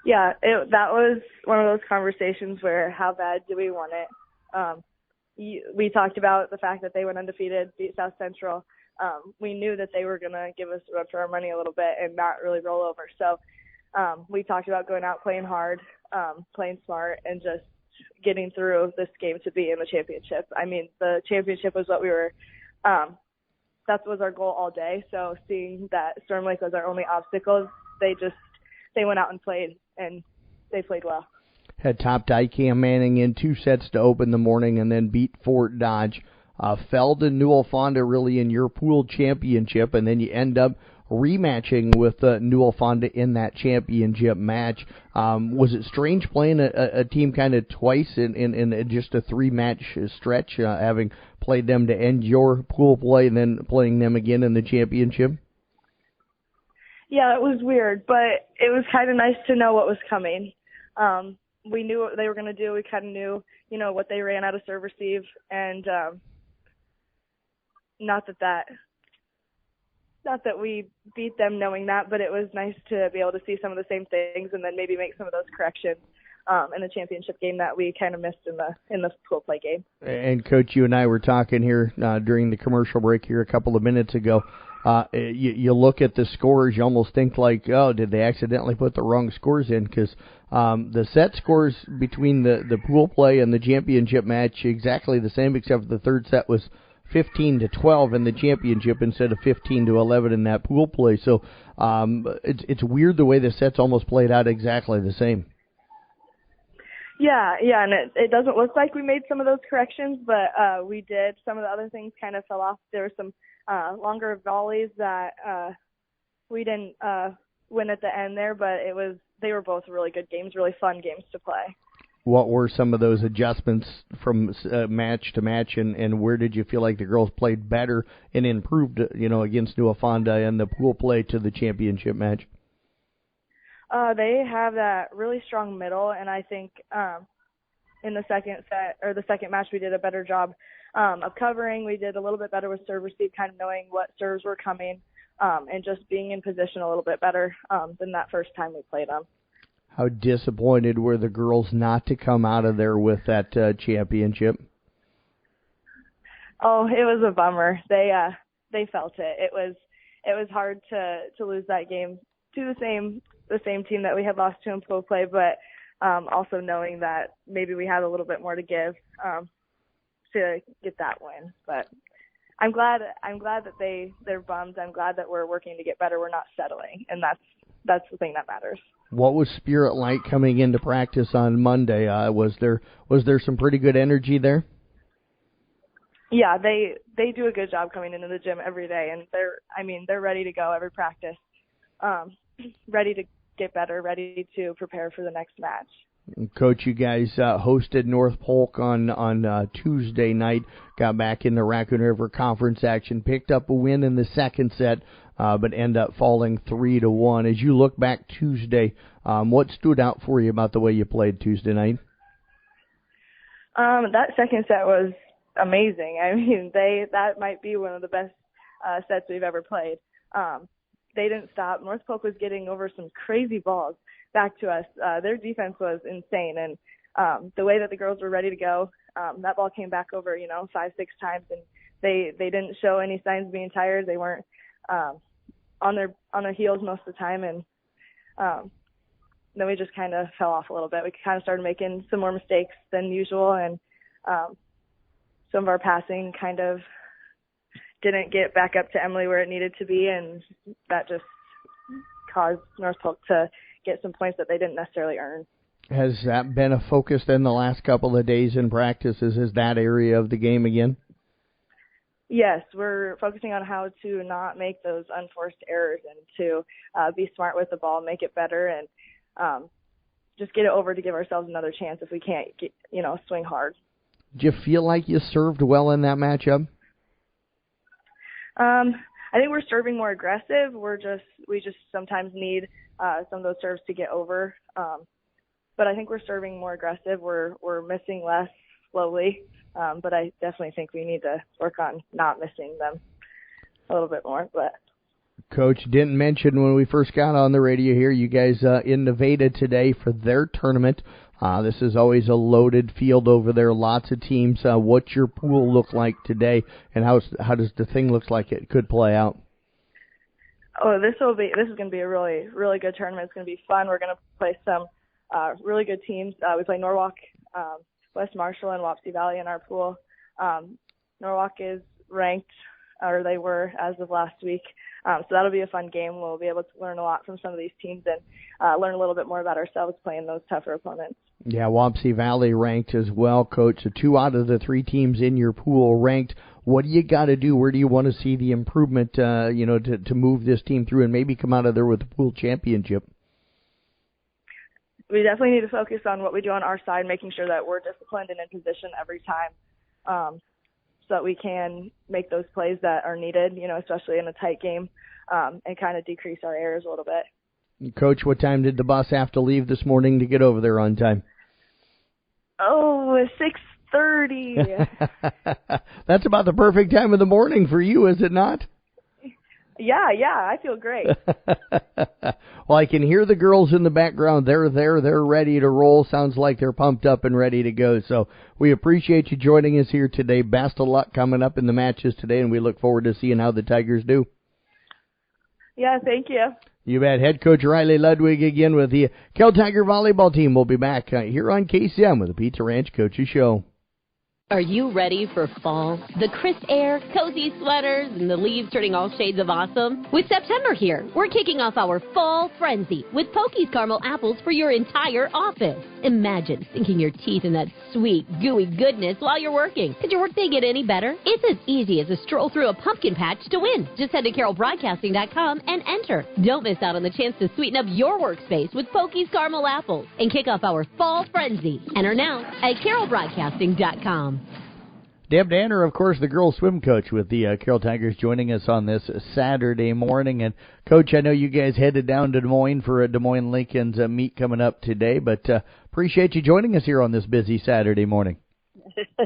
Yeah, that was one of those conversations where how bad do we want it? We talked about the fact that they went undefeated, beat South Central. We knew that they were going to give us a run for our money a little bit and not really roll over. So we talked about going out playing hard, playing smart, and just getting through this game to be in the championship. I mean, the championship was what we were that was our goal all day. So seeing that Storm Lake was our only obstacle, they went out and played, and they played well. Had topped ICAM Manning in 2 sets to open the morning and then beat Fort Dodge. Fell to Newell Fonda really in your pool championship, and then you end up rematching with Newell Fonda in that championship match. Was it strange playing a team kind of twice in just a 3-match stretch, having played them to end your pool play and then playing them again in the championship? Yeah, it was weird, but it was kind of nice to know what was coming. We knew what they were going to do. We kind of knew, what they ran out of serve receive, and not that we beat them knowing that, but it was nice to be able to see some of the same things and then maybe make some of those corrections in the championship game that we kind of missed in the pool play game. And Coach, you and I were talking here during the commercial break here a couple of minutes ago. You look at the scores, you almost think like, oh, did they accidentally put the wrong scores in? Because the set scores between the pool play and the championship match exactly the same, except for the third set was 15-12 in the championship instead of 15-11 in that pool play. So it's weird the way the sets almost played out exactly the same. Yeah, and it doesn't look like we made some of those corrections, but we did. Some of the other things kind of fell off. There were some longer volleys that we didn't win at the end there, but they were both really good games, really fun games to play. What were some of those adjustments from match to match, and where did you feel like the girls played better and improved, against Newell Fonda and the pool play to the championship match? They have that really strong middle, and I think in the second set or the second match we did a better job of covering. We did a little bit better with serve receive, kind of knowing what serves were coming, and just being in position a little bit better than that first time we played them. How disappointed were the girls not to come out of there with that championship? Oh, it was a bummer. They felt it. It was hard to lose that game to the same team that we had lost to in pool play, but also knowing that maybe we had a little bit more to give to get that win. But I'm glad that they're bummed. I'm glad that we're working to get better. We're not settling, and that's the thing that matters. What was Spirit like coming into practice on Monday? Was there some pretty good energy there? Yeah, they do a good job coming into the gym every day, and they're ready to go every practice, ready to get better, ready to prepare for the next match. Coach, you guys hosted North Polk on Tuesday night, got back in the Raccoon River Conference action, picked up a win in the second set, but ended up falling 3-1. As you look back Tuesday, what stood out for you about the way you played Tuesday night? That second set was amazing. I mean, that might be one of the best sets we've ever played. They didn't stop. North Polk was getting over some crazy balls back to us. Their defense was insane, and the way that the girls were ready to go, that ball came back over, 5-6 times, and they didn't show any signs of being tired. They weren't on their heels most of the time, and then we just kind of fell off a little bit. We kind of started making some more mistakes than usual, and some of our passing kind of didn't get back up to Emily where it needed to be, and that just caused North Polk to get some points that they didn't necessarily earn. Has that been a focus then the last couple of days in practices? Is that area of the game again? Yes, we're focusing on how to not make those unforced errors and to be smart with the ball, make it better, and just get it over to give ourselves another chance if we can't, swing hard. Do you feel like you served well in that matchup? I think we're serving more aggressive. We just sometimes need some of those serves to get over. But I think we're serving more aggressive. We're missing less slowly. But I definitely think we need to work on not missing them a little bit more. But Coach didn't mention when we first got on the radio here, you guys in Nevada today for their tournament. This is always a loaded field over there, lots of teams. What's your pool look like today, and how does the thing look like it could play out? Oh, this is going to be a really, really good tournament. It's going to be fun. We're going to play some really good teams. We play Norwalk, West Marshall, and Wapsie Valley in our pool. Norwalk is ranked, or they were as of last week. So that'll be a fun game. We'll be able to learn a lot from some of these teams and learn a little bit more about ourselves playing those tougher opponents. Yeah, Wapsie Valley ranked as well, Coach. So 2 out of the 3 teams in your pool ranked. What do you got to do? Where do you want to see the improvement, to move this team through and maybe come out of there with the pool championship? We definitely need to focus on what we do on our side, making sure that we're disciplined and in position every time, so that we can make those plays that are needed, especially in a tight game, and kind of decrease our errors a little bit. Coach, what time did the bus have to leave this morning to get over there on time? Oh, 6:30. That's about the perfect time of the morning for you, is it not? Yeah, I feel great. Well, I can hear the girls in the background. They're there. They're ready to roll. Sounds like they're pumped up and ready to go. So we appreciate you joining us here today. Best of luck coming up in the matches today, and we look forward to seeing how the Tigers do. Yeah, thank you. You bet. Head coach Riley Ludwig again with the Kel Tiger volleyball team. We'll be back here on KCM with the Pizza Ranch Coaches Show. Are you ready for fall? The crisp air, cozy sweaters, and the leaves turning all shades of awesome? With September here, we're kicking off our fall frenzy with Pokey's caramel apples for your entire office. Imagine sinking your teeth in that sweet, gooey goodness while you're working. Could your workday get any better? It's as easy as a stroll through a pumpkin patch to win. Just head to carrollbroadcasting.com and enter. Don't miss out on the chance to sweeten up your workspace with Pokey's caramel apples and kick off our fall frenzy. Enter now at carrollbroadcasting.com. Deb Danner, of course, the girls swim coach with the Carroll Tigers, joining us on this Saturday morning. And, Coach, I know you guys headed down to Des Moines for a Des Moines Lincoln's meet coming up today, but appreciate you joining us here on this busy Saturday morning.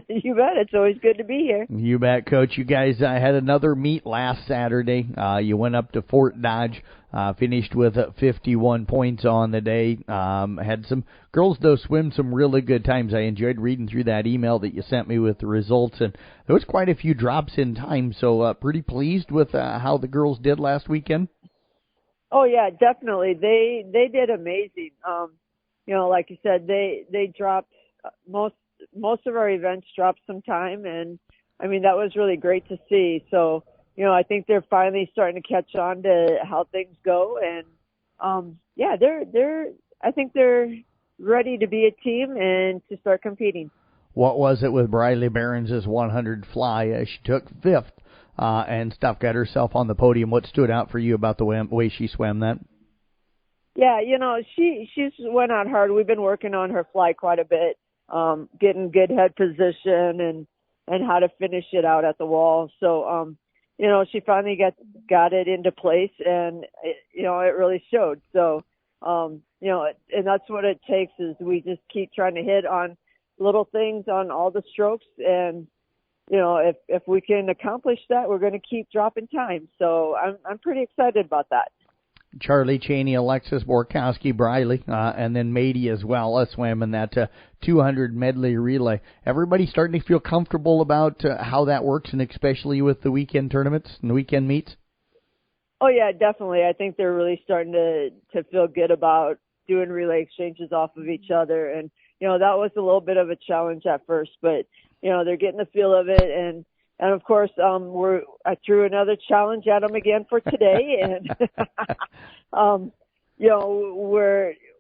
You bet. It's always good to be here. You bet, Coach. You guys had another meet last Saturday. You went up to Fort Dodge, finished with 51 points on the day. Had some girls, though, swim some really good times. I enjoyed reading through that email that you sent me with the results, and there was quite a few drops in time, so pretty pleased with how the girls did last weekend. Oh, yeah, definitely. They did amazing. Like you said, they dropped most of our events dropped some time, and I mean that was really great to see. So I think they're finally starting to catch on to how things go, and I think they're ready to be a team and to start competing. What was it with Briley Behrens' 100 fly? She took 5th and got herself on the podium. What stood out for you about the way she swam that? Yeah, she's went out hard. We've been working on her fly quite a bit. Getting good head position and how to finish it out at the wall. So, she finally got it into place, and it really showed. So, and that's what it takes is we just keep trying to hit on little things on all the strokes. And, if we can accomplish that, we're going to keep dropping time. So I'm pretty excited about that. Charlie Cheney, Alexis Borkowski, Briley, and then Mady as well swam in that 200 medley relay. Everybody starting to feel comfortable about how that works, and especially with the weekend tournaments and the weekend meets? Oh, yeah, definitely. I think they're really starting to feel good about doing relay exchanges off of each other. And, that was a little bit of a challenge at first, but, they're getting the feel of it. And of course, I threw another challenge at them again for today, and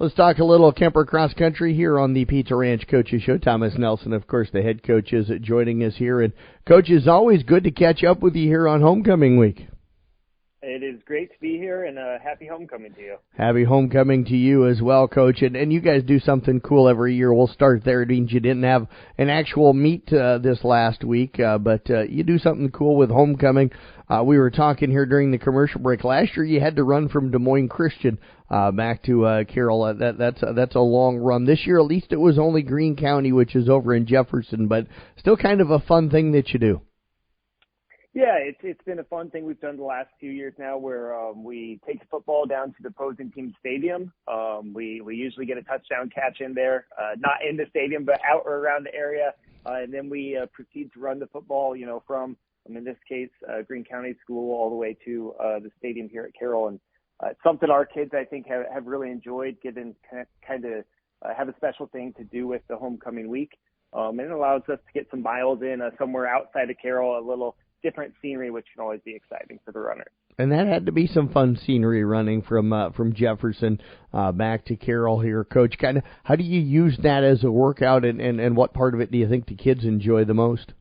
Let's talk a little Kemper cross country here on the Pizza Ranch Coaches Show. Thomas Nelson, of course, the head coach, is joining us here. And, Coach, it's always good to catch up with you here on homecoming week. It is great to be here, and happy homecoming to you. Happy homecoming to you as well, Coach. And you guys do something cool every year. We'll start there. It means you didn't have an actual meet this last week, but you do something cool with homecoming. We were talking here during the commercial break. Last year you had to run from Des Moines Christian back to Carroll. That's a long run. This year, at least, it was only Greene County, which is over in Jefferson, but still kind of a fun thing that you do. Yeah, it's been a fun thing we've done the last few years now, where we take the football down to the opposing team stadium. We usually get a touchdown catch in there, not in the stadium, but out or around the area, and then we proceed to run the football, from, in this case, Greene County School all the way to the stadium here at Carroll. And it's something our kids, I think, have really enjoyed, given kind of have a special thing to do with the homecoming week. And it allows us to get some miles in somewhere outside of Carroll, a little different scenery, which can always be exciting for the runners. And that had to be some fun scenery running from Jefferson back to Carroll here, Coach. Kind of, how do you use that as a workout, and what part of it do you think the kids enjoy the most?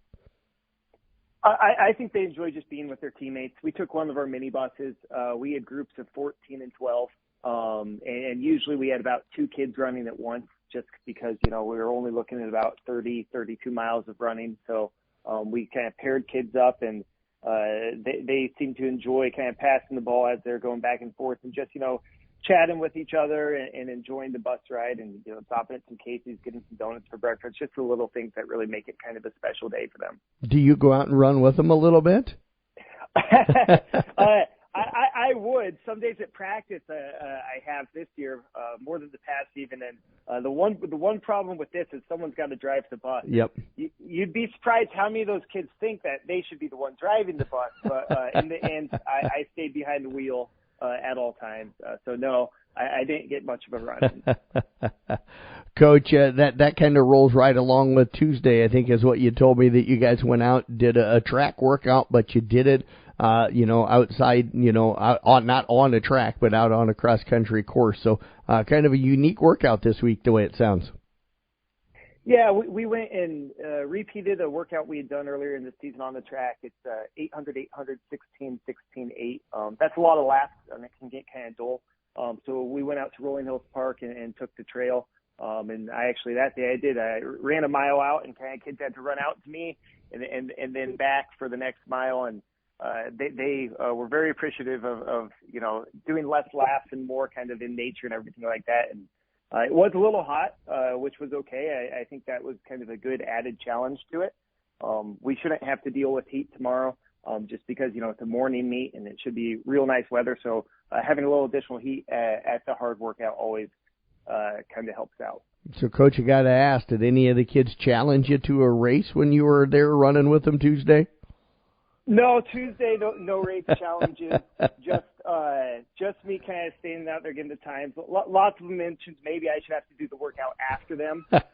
I think they enjoy just being with their teammates. We took one of our mini buses. We had groups of 14 and 12, and usually we had about 2 kids running at once, just because we were only looking at about 32 miles of running. So we kind of paired kids up, and they seem to enjoy kind of passing the ball as they're going back and forth, and just chatting with each other and enjoying the bus ride, and stopping at some Casey's, getting some donuts for breakfast. Just the little things that really make it kind of a special day for them. Do you go out and run with them a little bit? I would. Some days at practice I have this year, more than the past even. And the one problem with this is someone's got to drive the bus. Yep. You'd be surprised how many of those kids think that they should be the one driving the bus. But in the end, I stayed behind the wheel at all times. So no, I didn't get much of a run. Coach, that kind of rolls right along with Tuesday, I think, is what you told me, that you guys went out, did a track workout, but you did it outside, not on a track, but out on a cross-country course. So kind of a unique workout this week, the way it sounds. Yeah, we went and repeated a workout we had done earlier in the season on the track. It's 800, 800, 16, 16, 8. That's a lot of laps, and it can get kind of dull. So we went out to Rolling Hills Park and took the trail. And that day I ran a mile out, and kind of kids had to run out to me and then back for the next mile. And they were very appreciative of doing less laps and more kind of in nature and everything like that. And it was a little hot, which was okay. I think that was kind of a good added challenge to it. We shouldn't have to deal with heat tomorrow, just because it's a morning meet and it should be real nice weather. So having a little additional heat at the hard workout always kind of helps out. So, Coach, I got to ask, did any of the kids challenge you to a race when you were there running with them Tuesday? No, Tuesday, no race challenges. Just me kind of standing out there getting the times. Lots of them mentioned maybe I should have to do the workout after them, but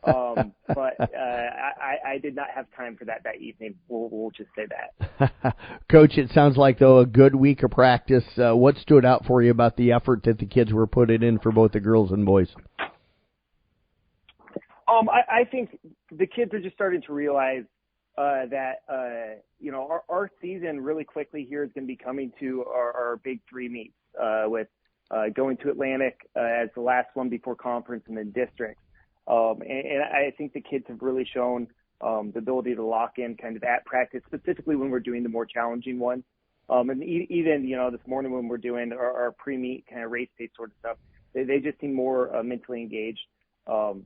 I did not have time for that evening. We'll just say that. Coach, it sounds like, though, a good week of practice. What stood out for you about the effort that the kids were putting in for both the girls and boys? I think the kids are just starting to realize that our season really quickly here is going to be coming to our big 3 meets, with going to Atlantic as the last one before conference, and then district. And I think the kids have really shown the ability to lock in kind of at practice, specifically when we're doing the more challenging ones. And even this morning when we're doing our pre-meet kind of race pace sort of stuff, they just seem more mentally engaged. And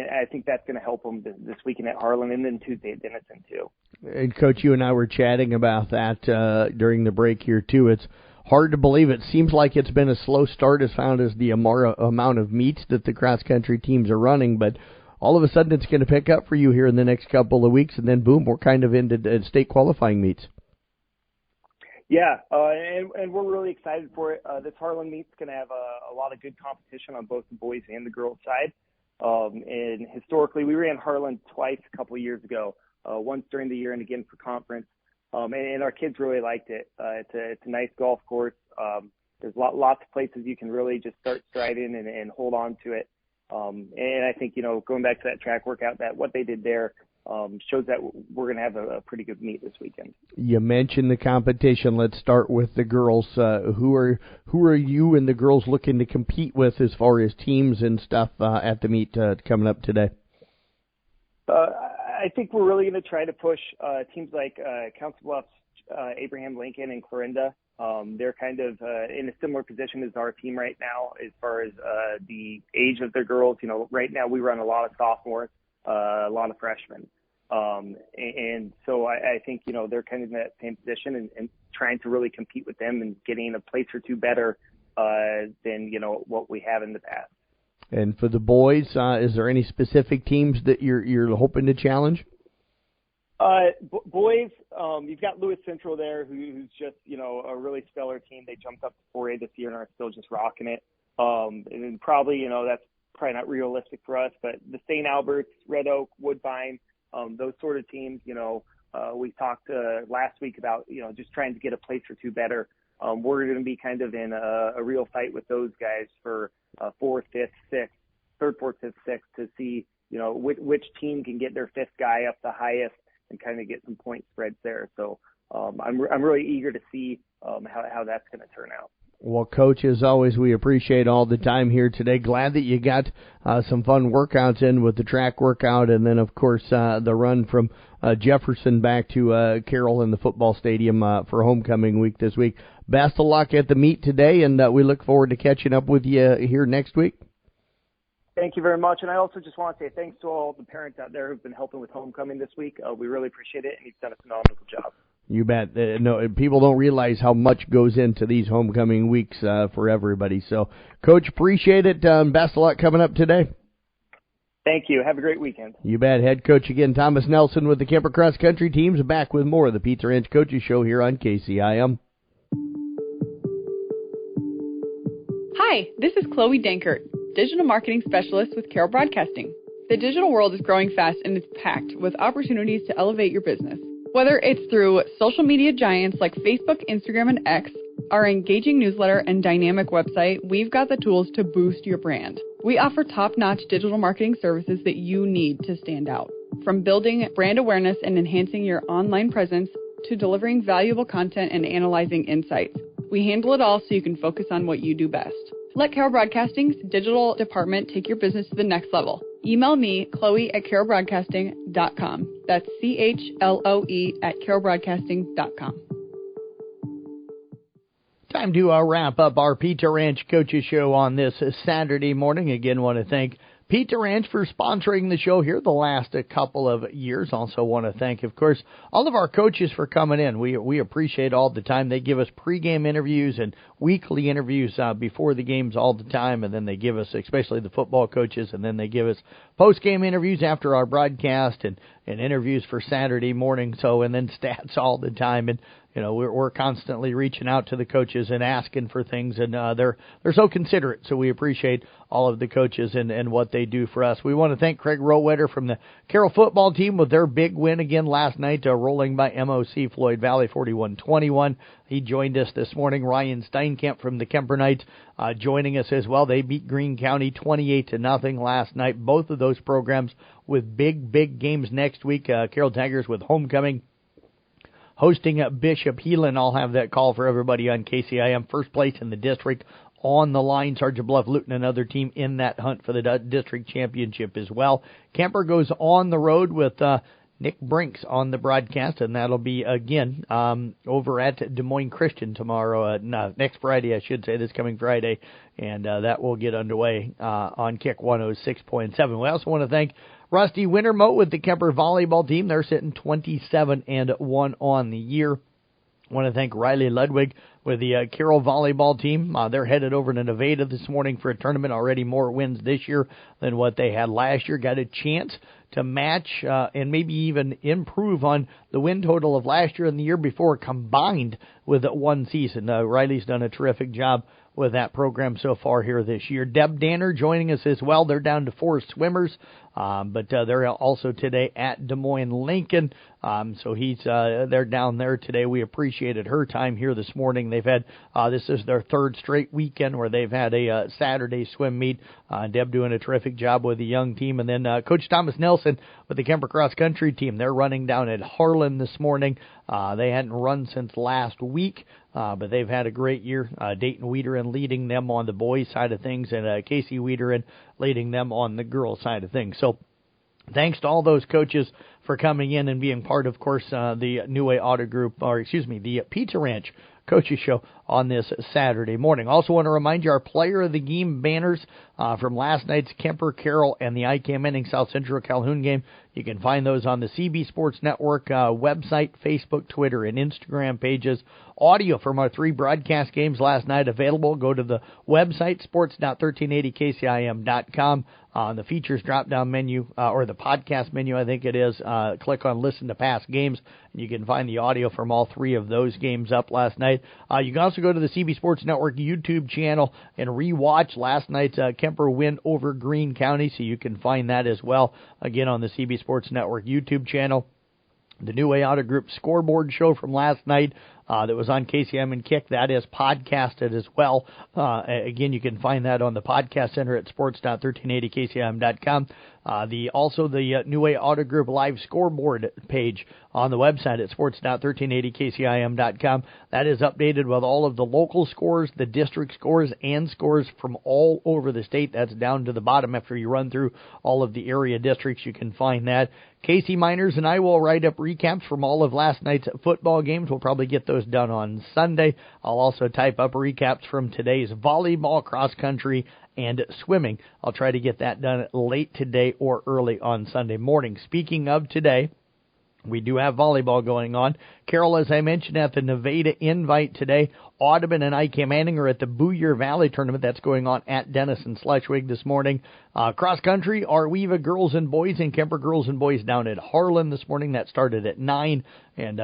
I think that's going to help them this weekend at Harlan, and then Tuesday at Denison too. And Coach, you and I were chatting about that during the break here too. It's hard to believe. It seems like it's been a slow start as found as the amount of meets that the cross-country teams are running, but all of a sudden it's going to pick up for you here in the next couple of weeks, and then boom, we're kind of into state qualifying meets. Yeah, and we're really excited for it. This Harlan meet's going to have a lot of good competition on both the boys and the girls side. And historically, we ran Harlan twice a couple of years ago, once during the year and again for conference. And our kids really liked it. It's a nice golf course. there's lots of places you can really just start striding and hold on to it. And I think, going back to that track workout, that what they did there shows that we're going to have a pretty good meet this weekend. You mentioned the competition. Let's start with the girls. Who are you and the girls looking to compete with as far as teams and stuff at the meet coming up today? I think we're really going to try to push teams like Council Bluffs, Abraham Lincoln, and Clarinda. They're kind of in a similar position as our team right now as far as the age of their girls. Right now we run a lot of sophomores, a lot of freshmen. And so I think, they're kind of in that same position and trying to really compete with them and getting a place or two better than, what we have in the past. And for the boys, is there any specific teams that you're hoping to challenge? Boys, you've got Lewis Central there, who's just, a really stellar team. They jumped up to 4A this year and are still just rocking it. And probably, that's probably not realistic for us, but the St. Alberts, Red Oak, Woodbine, those sort of teams, we talked last week about, just trying to get a place or two better. We're going to be kind of in a real fight with those guys for 4th, 5th, 6th, 3rd, 4th, 5th, 6th to see, which team can get their 5th guy up the highest and kind of get some point spreads there. So I'm really eager to see how that's going to turn out. Well, Coach, as always, we appreciate all the time here today. Glad that you got some fun workouts in with the track workout and then, of course, the run from Jefferson back to Carroll in the football stadium for homecoming week this week. Best of luck at the meet today, and we look forward to catching up with you here next week. Thank you very much. And I also just want to say thanks to all the parents out there who've been helping with homecoming this week. We really appreciate it, and you've done a phenomenal job. You bet. No, people don't realize how much goes into these homecoming weeks for everybody. So, Coach, appreciate it. Best of luck coming up today. Thank you. Have a great weekend. You bet. Head coach again, Thomas Nelson with the Kemper Cross Country teams. Back with more of the Pizza Ranch Coaches Show here on KCIM. Hi, this is Chloe Dankert, Digital Marketing Specialist with Carroll Broadcasting. The digital world is growing fast and it's packed with opportunities to elevate your business. Whether it's through social media giants like Facebook, Instagram, and X, our engaging newsletter and dynamic website, we've got the tools to boost your brand. We offer top-notch digital marketing services that you need to stand out. From building brand awareness and enhancing your online presence to delivering valuable content and analyzing insights. We handle it all so you can focus on what you do best. Let Carroll Broadcasting's digital department take your business to the next level. Email me, Chloe, at carrollbroadcasting.com. That's CHLOE at carrollbroadcasting.com. Time to wrap up our Pizza Ranch Coaches Show on this Saturday morning. Again, want to thank Pizza Ranch for sponsoring the show here the last couple of years. Also want to thank, of course, all of our coaches for coming in. We appreciate all the time. They give us pregame interviews and weekly interviews before the games all the time, and then they give us, especially the football coaches, and then they give us postgame interviews after our broadcast and interviews for Saturday morning. So, and then stats all the time. And we're constantly reaching out to the coaches and asking for things, and they're so considerate. So we appreciate all of the coaches and what they do for us. We want to thank Craig Rowetter from the Carroll football team with their big win again last night, rolling by MOC Floyd Valley 41-21. He joined us this morning. Ryan Steinkamp from the Kemper Knights joining us as well. They beat Greene County 28-0 last night. Both of those programs with big games next week. Carroll Tigers with homecoming hosting Bishop Heelan. I'll have that call for everybody on KCIM. First place in the district on the line. Sergeant Bluff Luton, another team in that hunt for the district championship as well. Kemper goes on the road with Nick Brinks on the broadcast, and that'll be, again, over at Des Moines Christian tomorrow. Next Friday, I should say, this coming Friday, and that will get underway on Kick 106.7. We also want to thank Rusty Wintermote with the Kemper volleyball team. They're sitting 27-1 on the year. I want to thank Riley Ludwig with the Carroll volleyball team. They're headed over to Nevada this morning for a tournament. Already more wins this year than what they had last year. Got a chance to match and maybe even improve on the win total of last year and the year before combined with one season. Riley's done a terrific job with that program so far here this year. Deb Danner joining us as well. They're down to 4 swimmers But they're also today at Des Moines Lincoln. So they're down there today. We appreciated her time here this morning. They've had this is their third straight weekend where they've had a Saturday swim meet. Deb doing a terrific job with the young team, and then Coach Thomas Nelson with the Kemper cross country team. They're running down at Harlan this morning. They hadn't run since last week, but they've had a great year. Dayton Wiederin leading them on the boys side of things, and Casey Wiederin leading them on the girls side of things. So thanks to all those coaches for coming in and being part, of course, the New Way Auto Group, the Pizza Ranch Coaches Show on this Saturday morning. Also want to remind you our Player of the Game banners from last night's Kemper, Carroll, and the ICAM Ending South Central Calhoun game. You can find those on the CB Sports Network website, Facebook, Twitter, and Instagram pages. Audio from our 3 broadcast games last night available. Go to the website, sports.1380kcim.com. On the features drop-down menu, or the podcast menu, I think it is, click on Listen to Past Games, and you can find the audio from all 3 of those games up last night. You can also go to the CB Sports Network YouTube channel and rewatch last night's Kemper win over Greene County, so you can find that as well, again, on the CB Sports Network YouTube channel. The New Way Auto Group scoreboard show from last night that was on KCM and Kick, that is podcasted as well. Again, you can find that on the podcast center at sports.1380kcim.com. The New Way Auto Group live scoreboard page on the website at sports.1380kcim.com. That is updated with all of the local scores, the district scores, and scores from all over the state. That's down to the bottom after you run through all of the area districts. You can find that. Casey Miners and I will write up recaps from all of last night's football games. We'll probably get those done on Sunday. I'll also type up recaps from today's volleyball, cross country, and swimming. I'll try to get that done late today or early on Sunday morning. Speaking of today, we do have volleyball going on. Carroll, as I mentioned, at the Nevada Invite today. Audubon and ICAM Anning are at the Boyer Valley tournament. That's going on at Denison Schleswig this morning. Cross country, Arweva girls and boys and Kemper girls and boys down at Harlan this morning. That started at 9. And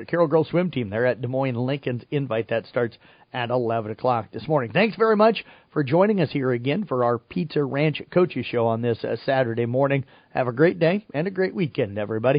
Carroll girls swim team, they're at Des Moines Lincoln's Invite. That starts at 11 o'clock this morning. Thanks very much for joining us here again for our Pizza Ranch Coaches Show on this Saturday morning. Have a great day and a great weekend, everybody.